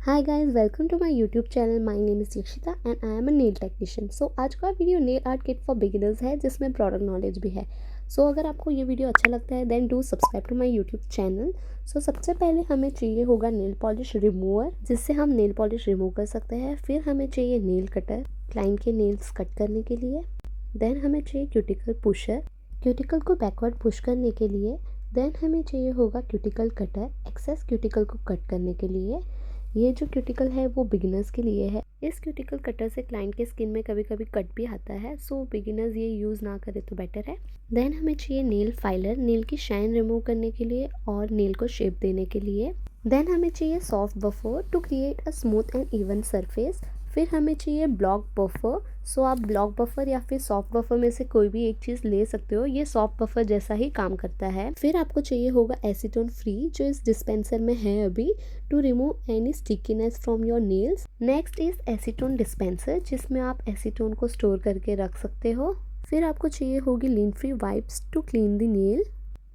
Hi guys, welcome to my YouTube channel. My name is Yashita and I am a nail technician. So आज का video nail art kit for beginners है, जिसमें product knowledge भी है। सो अगर आपको ये वीडियो अच्छा लगता है then do subscribe to my YouTube channel. So सबसे पहले हमें चाहिए होगा नेल पॉलिश रिमूवर, जिससे हम नेल पॉलिश रिमूव कर सकते हैं। फिर हमें चाहिए नेल कटर, क्लाइंट के नेल्स कट करने के लिए। देन हमें चाहिए क्यूटिकल पुशर, क्यूटिकल को बैकवर्ड पुश करने के लिए। देन हमें चाहिए होगा क्यूटिकल कटर, एक्सेस क्यूटिकल को कट करने के लिए। ये जो क्यूटिकल है वो बिगिनर्स के लिए है। इस क्यूटिकल कटर से क्लाइंट के स्किन में कभी कभी कट भी आता है, सो बिगिनर्स ये यूज़ ना करे तो बेटर है। देन हमें चाहिए नेल फाइलर, नेल की शाइन रिमूव करने के लिए और नेल को शेप देने के लिए। देन हमें चाहिए soft buffer to create a smooth and even surface. फिर हमें चाहिए ब्लॉक बफर। सो आप ब्लॉक बफर या फिर सॉफ्ट बफर में से कोई भी एक चीज़ ले सकते हो, ये सॉफ्ट बफर जैसा ही काम करता है। फिर आपको चाहिए होगा एसीटोन फ्री, जो इस डिस्पेंसर में है अभी, to remove any stickiness from your nails. Next is acetone dispenser, जिसमें आप एसीटोन को स्टोर करके रख सकते हो। फिर आपको चाहिए होगी lint free wipes to clean the nail.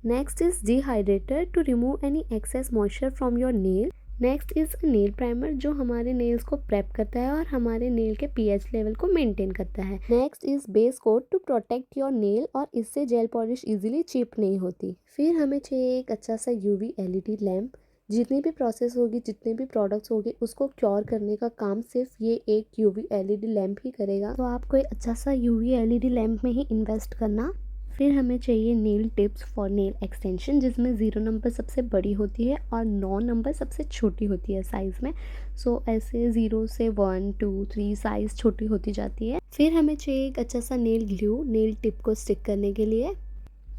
Next is dehydrator to remove any excess moisture from your nail. Next is nail primer, जो हमारे नेल्स को प्रेप करता है और हमारे नेल के पीएच लेवल को मेंटेन करता है। Next is base coat to protect your nail, और इससे जेल पॉलिश इजीली चिप नहीं होती। फिर हमें चाहिए एक अच्छा सा यूवी एलईडी लैम्प। जितनी भी प्रोसेस होगी, जितने भी प्रोडक्ट्स होंगे, उसको क्योर करने का काम सिर्फ ये एक यूवी एलईडी लैम्प ही करेगा। तो आपको एक अच्छा सा यूवी एलईडी लैम्प में ही इन्वेस्ट करना। फिर हमें चाहिए nail tips for nail extension, जिसमें 0 नंबर सबसे बड़ी होती है और 9 नंबर सबसे छोटी होती है साइज़ में। सो ऐसे 0 से 1 2 3 साइज़ छोटी होती जाती है। फिर हमें चाहिए एक अच्छा सा नेल ग्लू, नेल टिप को स्टिक करने के लिए।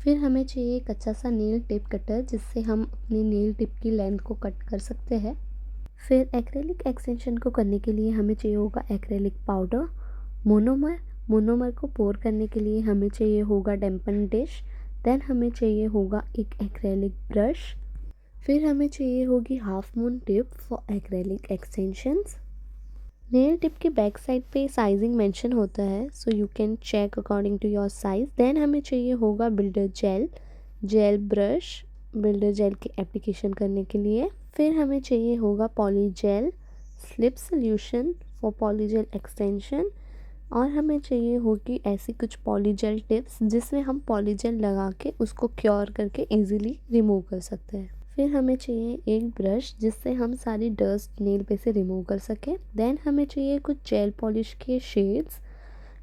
फिर हमें चाहिए एक अच्छा सा नेल टिप कटर, जिससे हम अपने नेल टिप की लेंथ को कट कर सकते हैं। फिर एक्रेलिक एक्सटेंशन को करने के लिए हमें चाहिए होगा एक्रेलिक पाउडर। मोनोमर, मोनोमर को पोर करने के लिए हमें चाहिए होगा डैम्पन डिश। देन हमें चाहिए होगा एक एक्रेलिक ब्रश। फिर हमें चाहिए होगी half moon tip for acrylic extensions. Nail tip के बैक साइड पे साइजिंग मेंशन होता है, so you can check according to your size. Then हमें चाहिए होगा builder gel, gel brush, builder gel की एप्लीकेशन करने के लिए। फिर हमें चाहिए होगा poly gel, slip solution for poly gel extension. और हमें चाहिए होगी ऐसी कुछ पॉलीजेल टिप्स, जिसमें हम पॉलीजेल लगा के उसको क्योर करके इजीली रिमूव कर सकते हैं। फिर हमें चाहिए एक ब्रश, जिससे हम सारी डस्ट नेल पे से रिमूव कर सकें। देन हमें चाहिए कुछ जेल पॉलिश के शेड्स।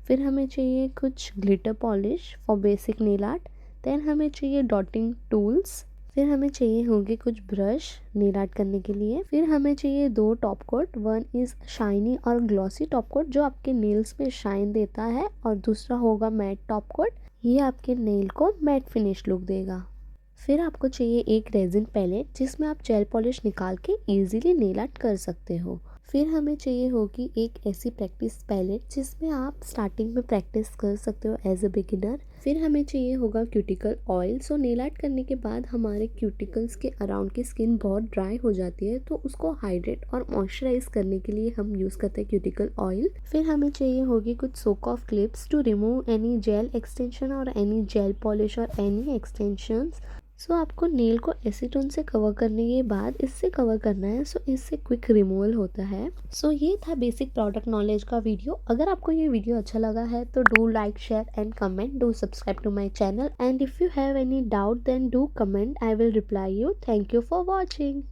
फिर हमें चाहिए कुछ glitter polish for basic nail art. Then हमें चाहिए डॉटिंग टूल्स। फिर हमें चाहिए होंगे कुछ ब्रश नेल आर्ट करने के लिए। फिर हमें चाहिए 2 top coat, one is shiny और ग्लॉसी टॉप कोट, जो आपके नेल्स पे शाइन देता है, और दूसरा होगा मैट टॉप कोट, ये आपके नेल को मैट फिनिश लुक देगा। फिर आपको चाहिए एक रेजिन पैलेट, जिसमें आप जेल पॉलिश निकाल के इजीली नेल आर्ट कर सकते हो। फिर हमें चाहिए होगी एक ऐसी प्रैक्टिस पैलेट, जिसमें आप स्टार्टिंग में प्रैक्टिस कर सकते हो एज अ बिगिनर। फिर हमें चाहिए होगा क्यूटिकल ऑयल। सो नेल आर्ट करने के बाद हमारे क्यूटिकल्स के अराउंड की स्किन बहुत ड्राई हो जाती है, तो उसको हाइड्रेट और मॉइस्चराइज करने के लिए हम यूज़ करते हैं क्यूटिकल ऑयल। फिर हमें चाहिए होगी कुछ soak off clips to remove any gel extension और एनी जेल पॉलिश और एनी एक्सटेंशंस। सो आपको नेल को एसीटोन से कवर करने के बाद इससे कवर करना है, सो इससे क्विक रिमूवल होता है। सो ये था बेसिक प्रोडक्ट नॉलेज का वीडियो। अगर आपको ये वीडियो अच्छा लगा है तो do like, share and comment, do subscribe to my channel, and if you have any doubt then do comment, I will reply you. Thank you for watching.